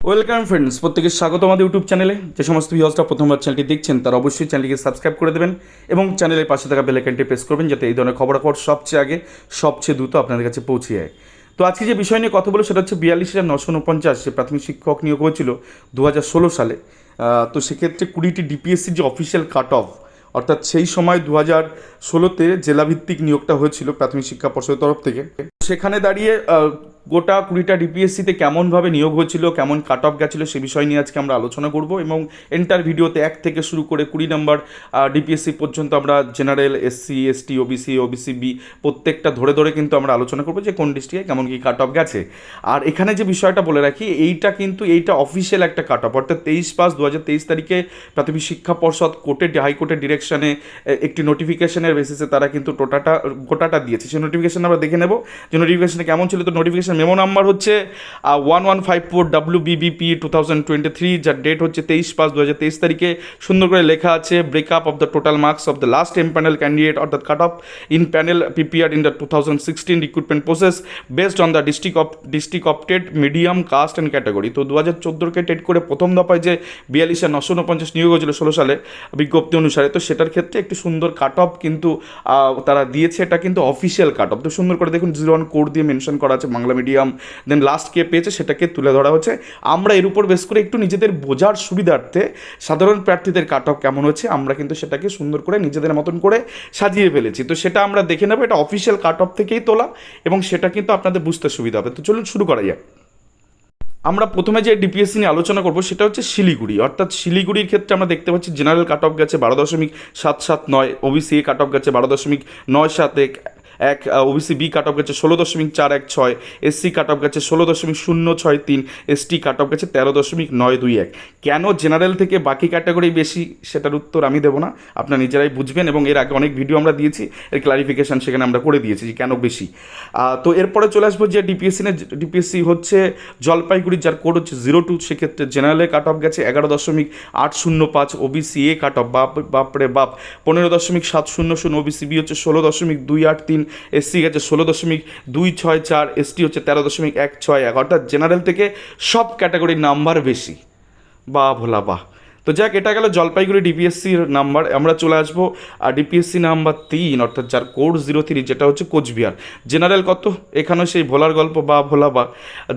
Welcome friends, প্রত্যেকে স্বাগত আমাদের ইউটিউব চ্যানেলে। যে সমস্ত ভিউয়ার্সরা প্রথমবার চ্যানেলটি দেখছেন তারা অবশ্যই চ্যানেলটিকে সাবস্ক্রাইব করে দেবেন এবং চ্যানেলের পাশে থাকা বেল আইকনটি প্রেস করবেন যাতে এই ধরনের খবরাখবর সবচেয়ে আগে সবচেয়ে দ্রুত আপনাদের কাছে পৌঁছে যায়। তো আজকে যে বিষয় নিয়ে কথা বলবো সেটা হচ্ছে 42,949 যে প্রাথমিক শিক্ষক নিয়োগ হয়েছিল 2016 সালে। তো সেক্ষেত্রে 20টি ডিপিএসসির যে অফিসিয়াল কাট অফ, অর্থাৎ সেই সময় 2016-তে জেলাভিত্তিক নিয়োগটা হয়েছিল প্রাথমিক শিক্ষা পর্ষদের তরফ থেকে। সেখানে দাঁড়িয়ে গোটা 20টা ডিপিএসসিতে কেমনভাবে নিয়োগ হয়েছিল, কেমন কাট অফ গেছিলো সে বিষয় নিয়ে আজকে আমরা আলোচনা করব এবং এন্টার ভিডিওতে 1 থেকে শুরু করে 20 নম্বর ডিপিএসসি পর্যন্ত আমরা general, SC, ST, OBC, OBC B প্রত্যেকটা ধরে ধরে কিন্তু আমরা আলোচনা করবো যে কোন ডিস্ট্রিক্টে কেমন কী কাট অফ গেছে। আর এখানে যে বিষয়টা বলে রাখি, এইটা অফিসিয়াল একটা কাট অফ, অর্থাৎ 23/5/2023 তারিখে প্রাথমিক শিক্ষা পর্ষদ হাইকোর্টের ডিরেকশনে একটি নোটিফিকেশনের বেসিসে তারা কিন্তু গোটাটা দিয়েছে। সেই নোটিফিকেশন আমরা দেখে নেব যে নোটিফিকেশনে কেমন ছিল। তো নোটিফিকেশন মেমো নাম্বার হচ্ছে 1154 WBBP 2023, যার ডেট হচ্ছে 23/5/2023 তারিখে। সুন্দর করে লেখা আছে breakup of the total marks of the last empanel candidate অর্থাৎ cut off in panel prepare in the 2016 recruitment process based on the district of TET medium caste and category. তো 2014-কে টেট করে প্রথম দফায় যে 42,949 নিয়োগ হয়েছিল 16 সালে বিজ্ঞপ্তি অনুসারে, তো সেটার ক্ষেত্রে একটি সুন্দর কাট অফ কিন্তু তারা দিয়েছে। এটা কিন্তু অফিসিয়াল কাট অফ। তো সুন্দর করে দেখুন 01 কোড দিয়ে মেনশন করা আছে বাংলা মিডিয়াম, দেন লাস্ট কে পেয়েছে সেটাকে তুলে ধরা হচ্ছে। আমরা এর উপর বেস করে একটু নিজেদের বোঝার সুবিধার্থে সাধারণ প্রার্থীদের কাট অফ কেমন হচ্ছে আমরা কিন্তু সেটাকে সুন্দর করে নিজেদের মতন করে সাজিয়ে ফেলেছি। তো সেটা আমরা দেখে নেবো, এটা অফিসিয়াল কাট অফ থেকেই তোলা এবং সেটা কিন্তু আপনাদের বুঝতে সুবিধা হবে। তো চলুন শুরু করা যাক। আমরা প্রথমে যে ডিপিএসসি নিয়ে আলোচনা করবো সেটা হচ্ছে শিলিগুড়ি। অর্থাৎ শিলিগুড়ির ক্ষেত্রে আমরা দেখতে পাচ্ছি জেনারেল কাট অফ গেছে 12.779, ওবিসি এ কাট অফ গেছে 12.971, ওবিসি বি কাট অফ গেছে 16.416, এসসি কাট অফ গেছে 16.063, এসটি কাট অফ গেছে 13.921। কেন জেনারেল থেকে বাকি ক্যাটাগরি বেশি সেটার উত্তর আমি দেবো না, আপনারা নিজেরাই বুঝবেন এবং এর আগে অনেক ভিডিও আমরা দিয়েছি, এর ক্লারিফিকেশান সেখানে আমরা করে দিয়েছি যে কেন বেশি। তো এরপরে চলে আসবো যে ডিপিএসসি হচ্ছে জলপাইগুড়ি, যার কোড হচ্ছে 02। সেক্ষেত্রে জেনারেলে কাট অফ গেছে 11.805, ওবিসি এ কাট অফ বাপরে বাপ 15.700, ওবিসি বি হচ্ছে 16.283, এসসি গেছে 16.264, এসটি হচ্ছে 13.161। অর্থাৎ জেনারেল থেকে সব ক্যাটাগরির নাম্বার বেশি। বাহ ভোলা বাহ। তো যাক, এটা গেল জলপাইগুড়ি ডিপিএসসির নাম্বার। আমরা চলে আসবো ডিপিএসসি নাম্বার 3, অর্থাৎ যার কোড 03, যেটা হচ্ছে কোচবিহার। জেনারেল কত, এখানেও সেই ভোলার গল্প বা ভোলা বা।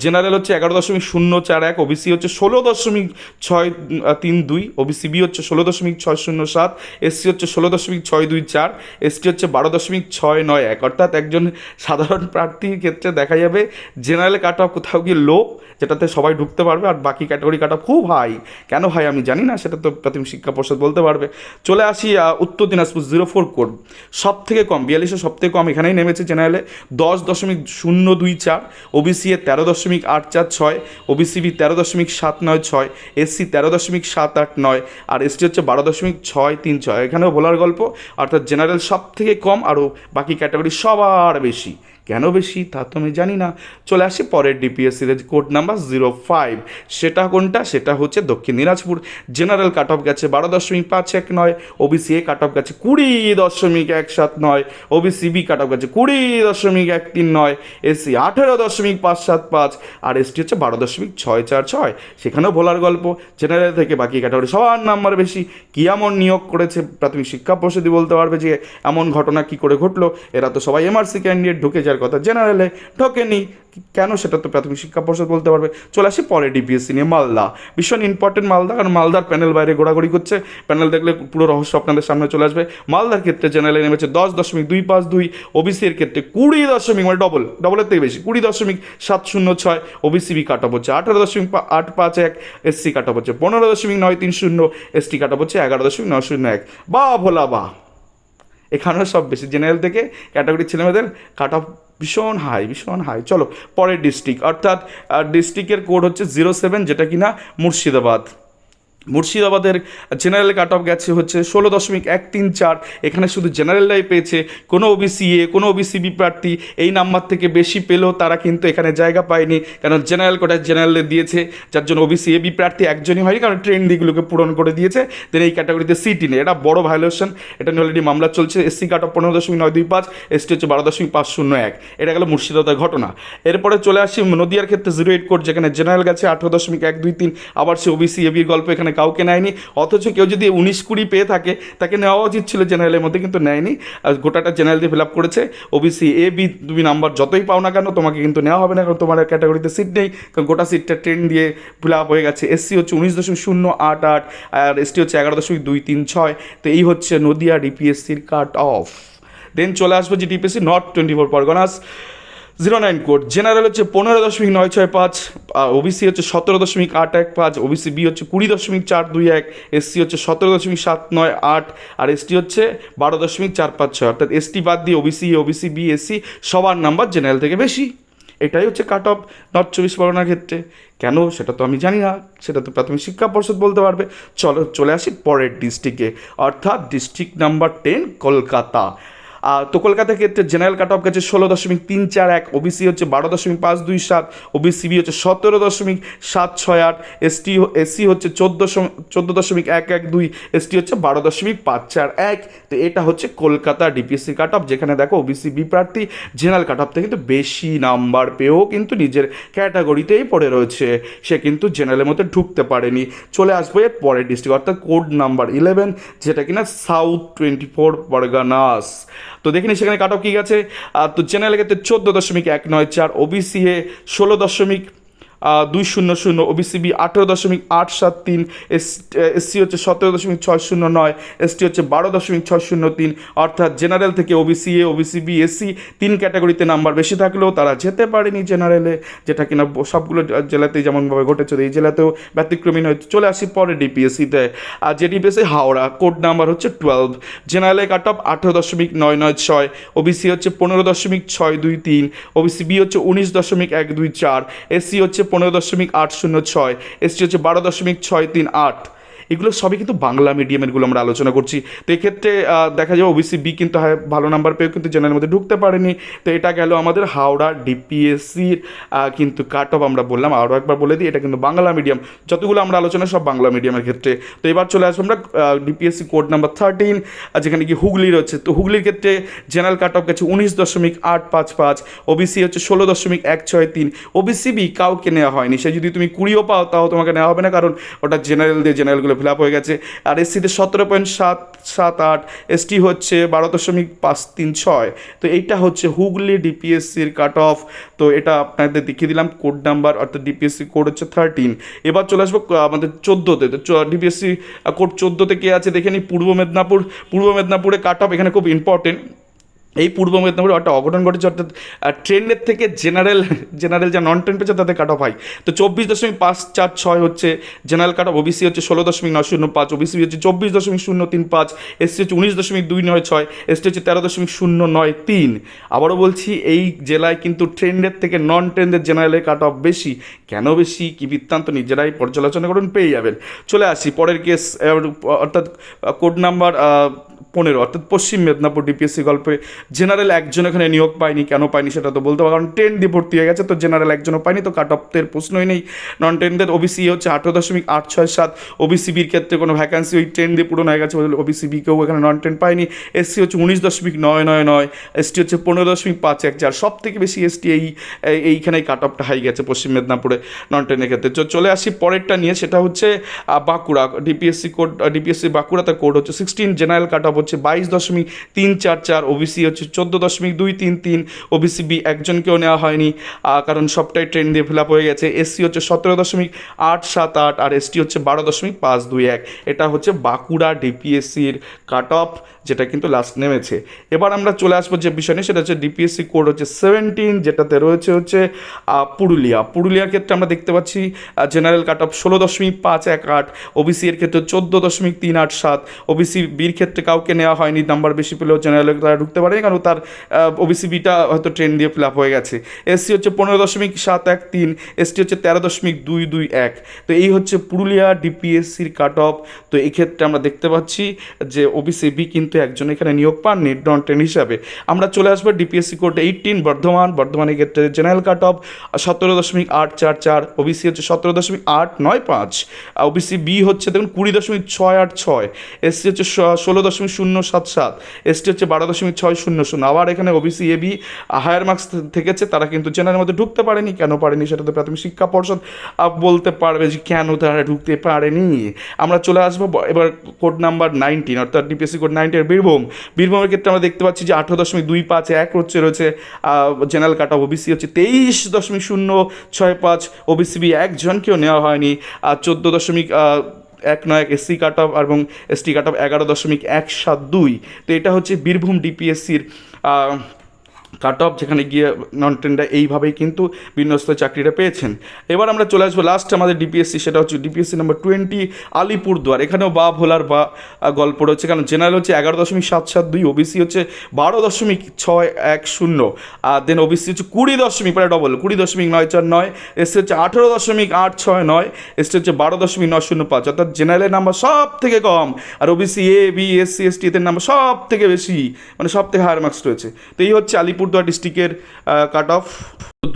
জেনারেল হচ্ছে 11.041, ওবিসি হচ্ছে 16.632, ওবিসি বি হচ্ছে 16.607, এসসি হচ্ছে 16.624, এসটি হচ্ছে 12.691। অর্থাৎ একজন সাধারণ প্রার্থীর ক্ষেত্রে দেখা যাবে জেনারেল কাট অফ কোথাও গিয়ে লো, যেটাতে সবাই ঢুকতে পারবে, আর বাকি ক্যাটাগরি কাট অফ খুব হাই। কেন হয় আমি জানি না, সেটা তো প্রাথমিক শিক্ষা পর্ষদ বলতে পারবে। চলে আসি উত্তর দিনাজপুর 04 কোড, সব থেকে কম 42, সব থেকে কম এখানেই নেমেছে জেনারেলে 10.024, OBC A 13.846, OBC B 13.796, SC 13.789, আর এসটি হচ্ছে 12.636। এখানেও বলার গল্প, অর্থাৎ জেনারেল সব থেকে কম আরও বাকি ক্যাটাগরি সবার বেশি। কেন বেশি তা তো আমি জানি না। চলে আসি পরের ডিপিএসসির কোড নাম্বার 05, সেটা কোনটা, সেটা হচ্ছে দক্ষিণ দিনাজপুর। জেনারেল কাট অফ গেছে 12.519, ওবিসি এ কাট অফ গেছে 20.179, ওবিসি বি কাট অফ গেছে 20.139, এসসি 18.575, আর এসটি হচ্ছে 12.646। সেখানেও বলার গল্প, জেনারেল থেকে বাকি ক্যাটাগরি সবার নাম্বার বেশি। কী এমন নিয়োগ করেছে প্রাথমিক শিক্ষা পর্ষদই বলতে পারবে যে এমন ঘটনা কী করে ঘটলো। এরা তো সবাই এমআরসি ক্যান্ডিডেট, ঢুকে যাওয়ার কথা, জেনারেলে ঢোকেনি কেন সেটা তো প্রাথমিক শিক্ষা পর্ষদ বলতে পারবে। চলে আসি পরে ডিপিএসসি নিয়ে মালদা। ভীষণ ইম্পর্টেন্ট মালদা, কারণ মালদার প্যানেল বাইরে ঘোরাঘুরি করছে, প্যানেল দেখলে পুরো রহস্য আপনাদের সামনে চলে আসবে। মালদার ক্ষেত্রে জেনারেলে নেমেছে 10.252, ওবিসি এর ক্ষেত্রে 20 মানে ডবলের থেকে বেশি 20.706, ওবিসি বি কাট অফ হচ্ছে 18.851, এসসি কাট অফ হচ্ছে 15.930, এসটি কাট অফ হচ্ছে 11.901। বা ভোলা বা, এখানেও সব বেশি। জেনারেল থেকে ক্যাটাগরির ছেলেমেয়েদের কাট অফ ভীষণ হাই, ভীষণ হাই। চলো পরের ডিস্ট্রিক্ট, অর্থাৎ ডিস্ট্রিক্টের কোড হচ্ছে 07, যেটা কিনা মুর্শিদাবাদ। মুর্শিদাবাদের জেনারেল কাট অফ গেছে হচ্ছে 16.134। এখানে শুধু জেনারেলরাই পেয়েছে, কোনো ওবিসি এ কোনো ওবিসি বি প্রার্থী এই নাম্বার থেকে বেশি পেলেও তারা কিন্তু এখানে জায়গা পায়নি, কারণ জেনারেল কোটায় জেনারেলে দিয়েছে, যার জন্য ওবিসি এ বি প্রার্থী একজনই হয়নি, কারণ ট্রেন দিগুলোকে পূরণ করে দিয়েছে, দেন এই ক্যাটাগরিতে সিটি নেই। এটা বড় ভায়োলেশন, এটা নিয়ে অলরেডি মামলা চলছে। এসসি কাট অফ 15.925, এসটি হচ্ছে 12.501। এটা গেল মুর্শিদাবাদের ঘটনা। এরপরে চলে আসি নদিয়ার ক্ষেত্রে 08 কোড, যেখানে জেনারেল গেছে 18.123। আবার সে ওবিসি এবির গল্প, এখানে কাউকে নেয়নি, অথচ কেউ যদি 19-20 পেয়ে থাকে তাকে নেওয়া উচিত ছিল জেনারেলের মধ্যে, কিন্তু নেয়নি। আর গোটাটা জেনারেল দিয়ে ফিল আপ করেছে। ওবিসি এ বি তুমি নাম্বার যতই পাও না কেন তোমাকে কিন্তু নেওয়া হবে না, কারণ তোমার ক্যাটাগরিতে সিট নেই, কারণ গোটা সিটটা ট্রেন দিয়ে ফিল আপ হয়ে গেছে। এসসি হচ্ছে 19.088 আর এসটি হচ্ছে 11.236। তো এই হচ্ছে নদিয়া ডিপিএসসির কাট অফ। দেন চলে আসবো যে DPSC north 24 Parganas 09 code, general হচ্ছে 15.965, ওবিসি হচ্ছে 17.815, ওবিসি বি হচ্ছে 20.421, এসসি হচ্ছে 17.798 আর এসটি হচ্ছে 12.456। অর্থাৎ এসটি বাদ দিয়ে ওবিসি ওবিসি বি এসসি সবার নাম্বার জেনারেল থেকে বেশি। এটাই হচ্ছে কাট অফ নর্থ 24 পরগনার ক্ষেত্রে। কেন সেটা তো আমি জানি না, সেটা তো প্রাথমিক শিক্ষা পর্ষদ বলতে পারবে। চলে আসি পরের ডিস্ট্রিক্টে, অর্থাৎ ডিস্ট্রিক্ট নাম্বার 10 কলকাতা। তো কলকাতার ক্ষেত্রে জেনারেল কাট অফ গেছে 16.341, ওবিসি হচ্ছে 12.527, ওবিসি বি হচ্ছে 17.768, এসসি হচ্ছে 14.112, এসটি হচ্ছে 12.541। তো এটা হচ্ছে কলকাতা ডিপিএসসি কাট অফ, যেখানে দেখো ওবিসি বি প্রার্থী জেনারেল কাট অফ থেকে কিন্তু বেশি নাম্বার পেয়েও কিন্তু নিজের ক্যাটাগরিতেই পড়ে রয়েছে, সে কিন্তু জেনারেলের মধ্যে ঢুকতে পারেনি। চলে আসবো এর পরের ডিস্ট্রিক্ট, অর্থাৎ কোড নাম্বার 11, যেটা কিনা সাউথ 24 পরগনাস। তো দেখিনি সেখানে কাট অফ কী গেছে। তো জেনারেল ক্ষেত্রে 14.194, OBC A 16.200, OBC B 18.873, SC হচ্ছে 17.609, এসটি হচ্ছে 12.603। অর্থাৎ জেনারেল থেকে OBC A OBC B SC 3 ক্যাটাগরিতে নাম্বার বেশি থাকলেও তারা যেতে পারেনি জেনারেলে, যেটা কিনা সবগুলো জেলাতেই যেমনভাবে ঘটেছে, এই জেলাতেও ব্যতিক্রমী নয়। চলে আসি পরে ডিপিএসসিতে, আর যে ডিপিএসসি হাওড়া, কোড নাম্বার হচ্ছে 12, জেনারেলে কাট অফ 18.996, ওবিসি হচ্ছে 15.623, ওবিসি বি হচ্ছে 19.124, এসসি হচ্ছে 15.806, এসটি হচ্ছে 12.638। এগুলো সবই কিন্তু বাংলা মিডিয়ামেরগুলো আমরা আলোচনা করছি। তো এক্ষেত্রে দেখা যাবে ওবিসি বি কিন্তু ভালো নাম্বার পেয়েও কিন্তু জেনারেলের মধ্যে ঢুকতে পারেনি। তো এটা গেল আমাদের হাওড়া ডিপিএসসির কিন্তু কাট অফ। আমরা বললাম আরও একবার বলে দিই, এটা কিন্তু বাংলা মিডিয়াম, যতগুলো আমরা আলোচনা সব বাংলা মিডিয়ামের ক্ষেত্রে। তো এবার চলে আসবো আমরা ডিপিএসসি কোড নাম্বার 13, যেখানে কি হুগলি রয়েছে। তো হুগলির ক্ষেত্রে জেনারেল কাট অফ গেছে 19.855, ওবিসি হচ্ছে 16.163, ওবিসি বি কাউকে নেওয়া হয়নি, সে যদি তুমি 20ও পাও তাও তোমাকে নেওয়া হবে না, কারণ ওটা জেনারেল দিয়ে জেনারেলগুলো ফিল আপ হয়ে গেছে। আর এসসিতে 17.778, এসটি হচ্ছে 12.536। তো এইটা হচ্ছে হুগলি ডিপিএসসির কাট অফ। তো এটা আপনাদের দেখিয়ে দিলাম কোড নাম্বার, অর্থাৎ ডিপিএসসি কোড হচ্ছে 13। এবার চলে আসবো আমাদের 14তে। তো ডিপিএসসি কোড 14তে কে আছে দেখে নিই, পূর্ব মেদিনীপুরে কাট অফ এখানে খুব ইম্পর্টেন্ট। এই পূর্ব মেদিনীপুরে একটা অঘটন ঘটেছে, অর্থাৎ ট্রেনের থেকে জেনারেল যা নন ট্রেন পেয়েছে তাদের কাট অফ হয়। তো 24.546 হচ্ছে জেনারেল কাট অফ, ওবিসি হচ্ছে 16.905, ওবিসি হচ্ছে 24.035, এসসি হচ্ছে 19.296, এসটি হচ্ছে 13.093। আবারও বলছি, এই জেলায় কিন্তু ট্রেনের থেকে নন ট্রেনদের জেনারেলের কাট অফ বেশি। কেন বেশি, কি বৃত্তান্ত নিজেরাই পর্যালোচনা করুন, পেয়ে যাবেন। চলে আসি পরের কেস, অর্থাৎ কোড নাম্বার 15, অর্থাৎ পশ্চিম মেদিনীপুর ডিপিএসসি গল্পে জেনারেল একজন এখানে নিয়োগ পায়নি। কেন পায়নি সেটা তো বলতে পারবো, কারণ ট্রেন দিয়ে ভর্তি হয়ে গেছে, তো জেনারেল একজনও পায়নি, তো কাট অফের প্রশ্নই নেই। নন ট্রেনদের ওবিসি হচ্ছে 18.867, ওবিসি বির ক্ষেত্রে কোনো ভ্যাকান্সি ওই ট্রেন দিয়ে পূরণ হয়ে গেছে, ওবিসি বি কেউ এখানে নন ট্রেন পায়নি। এসসি হচ্ছে 19.999, এসটি হচ্ছে 15.514। সব থেকে বেশি এসটি এইখানেই কাট অফটা হাই গেছে পশ্চিম মেদিনীপুরে নন ট্রেনের ক্ষেত্রে। চলে আসি পরেরটা নিয়ে, সেটা হচ্ছে বাঁকুড়া ডিপিএসসি বাঁকুড়া, তার কোড হচ্ছে 16, জেনারেল কাট অফ হচ্ছে 22.344, ওবিসি হচ্ছে 14.233, ওবিসি বি একজনকেও নেওয়া হয়নি, কারণ সবটাই ট্রেন দিয়ে ফিল আপ হয়ে গেছে। এসসি হচ্ছে 17.878 আর এসটি হচ্ছে 12.521। এটা হচ্ছে বাঁকুড়া ডিপিএসসির কাট অফ, যেটা কিন্তু লাস্ট নেমেছে। এবার আমরা চলে আসবো যে বিষয় নিয়ে, সেটা হচ্ছে ডিপিএসসি কোড হচ্ছে 17, যেটাতে রয়েছে হচ্ছে পুরুলিয়ার ক্ষেত্রে আমরা দেখতে পাচ্ছি জেনারেল কাট অফ 16.518, ওবিসি এর ক্ষেত্রে 14.387, ওবিসি বির ক্ষেত্রে কাউকে নেওয়া হয়নি, নাম্বার বেশি পেলেও জেনারেল তারা ঢুকতে পারে, কারণ তার ওবিসি বিটা হয়তো ট্রেন দিয়ে ফিল আপ হয়ে গেছে। এসসি হচ্ছে 15.713, এসটি হচ্ছে 13.221। তো এই হচ্ছে পুরুলিয়া ডিপিএসসির কাট অফ। তো এই ক্ষেত্রে আমরা দেখতে পাচ্ছি যে ওবিসি বি কিন্তু একজন এখানে নিয়োগ পাননি নন ট্রেন হিসাবে। আমরা চলে আসবো ডিপিএসসি কোড 18 বর্ধমানের ক্ষেত্রে জেনারেল কাট অফ 17.844, ওবিসি হচ্ছে 17.895, ওবিসি বি হচ্ছে দেখুন 20.686, এসসি হচ্ছে 16.077, এসটি হচ্ছে 12.600। আবার এখানে ওবিসি এবি হায়ার মার্কস থেকেছে, তারা কিন্তু জেনারেলের মধ্যে ঢুকতে পারেনি। কেন পারেনি সেটা তো প্রাথমিক শিক্ষা পর্ষদ বলতে পারবে যে কেন তারা ঢুকতে পারেনি। আমরা চলে আসবো এবার কোড নাম্বার 19 অর্থাৎ ডিপিএসসি কোড 19 বীরভূমের ক্ষেত্রে আমরা দেখতে পাচ্ছি যে 18.251 রয়েছে জেনারেল কাট অফ। ওবিসি হচ্ছে 23.065, ওবিসি বি একজনকেও নেওয়া হয়নি। আর 14.19 এসসি কাট অফ এবং এসটি কাট অফ 11.172। তো এটা হচ্ছে বীরভূম ডিপিএসসির কাট অফ, যেখানে গিয়ে নন ট্রেনরা এইভাবেই কিন্তু বিন্যস্ত চাকরিটা পেয়েছেন। এবার আমরা চলে আসবো লাস্ট আমাদের ডিপিএসসি, সেটা হচ্ছে ডিপিএসসি নাম্বার 20 আলিপুরদুয়ার। এখানেও বা ভোলার বা গল্প রয়েছে, কারণ জেনারেল হচ্ছে 11.772, ওবিসি হচ্ছে 12.610, আর দেন ওবিসি হচ্ছে 20.949, এসসি হচ্ছে 18.869, এসটি হচ্ছে 12.905। অর্থাৎ জেনারেলের নাম্বার সব থেকে কম, আর OBC A B SC ST এদের নাম্বার সব থেকে বেশি, মানে সব থেকে হায়ার মার্কস রয়েছে। তো এই হচ্ছে আলিপুরদুয়ার ডিস্ট্রিক্টের কাট অফ।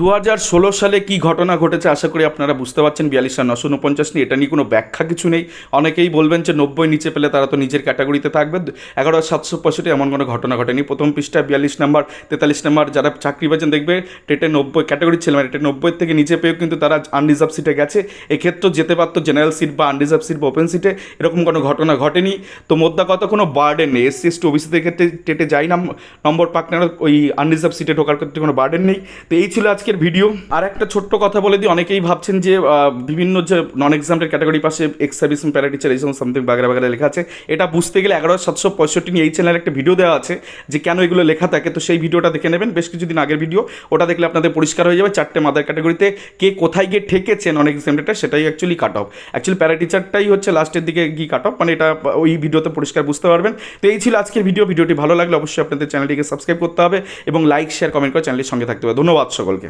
2016 সালে কি ঘটনা ঘটেছে আশা করি আপনারা বুঝতে পারছেন। 42,949 নিয়ে এটা নিয়ে কোনো ব্যাখ্যা কিছু নেই। অনেকেই বলবেন যে 90 নিচে পেলে তারা তো নিজের ক্যাটাগরিতে থাকবে। 11,765 এমন কোনো ঘটনা ঘটেনি। প্রথম পৃষ্ঠায় 42 নাম্বার 43 নাম্বার যারা চাকরি পেয়েছেন দেখবে টেটে 90 ক্যাটাগরি ছিল, মানে টেটে 90 থেকে নিচে পেয়েও কিন্তু তারা আনরিজার্ভ সিটে গেছে। এক্ষেত্রেও যেতে পারতো জেনারেল সিট বা আনরিজার্ভ সিট বা ওপেন সিটে, এরকম কোনো ঘটনা ঘটেনি। তো মোদ্দা কথা কোনো বার্ডেন নেই। এসসি এসটি ওবিসিদের ক্ষেত্রে টেটে যাই নম্বর পাক না, ওই আনরিজার্ভ সিটে ঢোকার ক্ষেত্রে কোনো বার্ডেন নেই। তো এই ছিল আজকের ভিডিও। আর একটা ছোট্ট কথা বলে দিই, অনেকেই ভাবছেন যে বিভিন্ন যে নন এক্সামের ক্যাটাগরি পাশে এক্স সার্ভিস প্যারা টিচার এই সমস্ত সামথিং বাগেরা বাগেরা লেখা আছে। এটা বুঝতে গেলে 11,765 নিয়ে এই চ্যানেলে একটা ভিডিও দেওয়া আছে যে কেন এগুলো লেখা থাকে। তো সেই ভিডিওটা দেখে নেবেন, বেশ কিছুদিন আগের ভিডিও, ওটা দেখলে আপনাদের পরিষ্কার হয়ে যাবে 4টে মাদার ক্যাটাগরিতে কে কোথায় গিয়ে ঠেকেছে নন এক্সামটা, সেটাই অ্যাকচুয়ালি কাট অফ। অ্যাকচুয়ালি প্যারা টিচারটাই হচ্ছে লাস্টের দিকে গিয়ে কাট অফ, মানে এটা ওই ভিডিওতে পরিষ্কার বুঝতে পারবেন। তো এই ছিল আজকের ভিডিওটি ভালো লাগলে অবশ্যই আপনাদের চ্যানেলটিকে সাবস্ক্রাইব করতে হবে এবং লাইক শেয়ার কমেন্ট করে চ্যানেলের সঙ্গে থাকতে হবে। ধন্যবাদ সকলকে।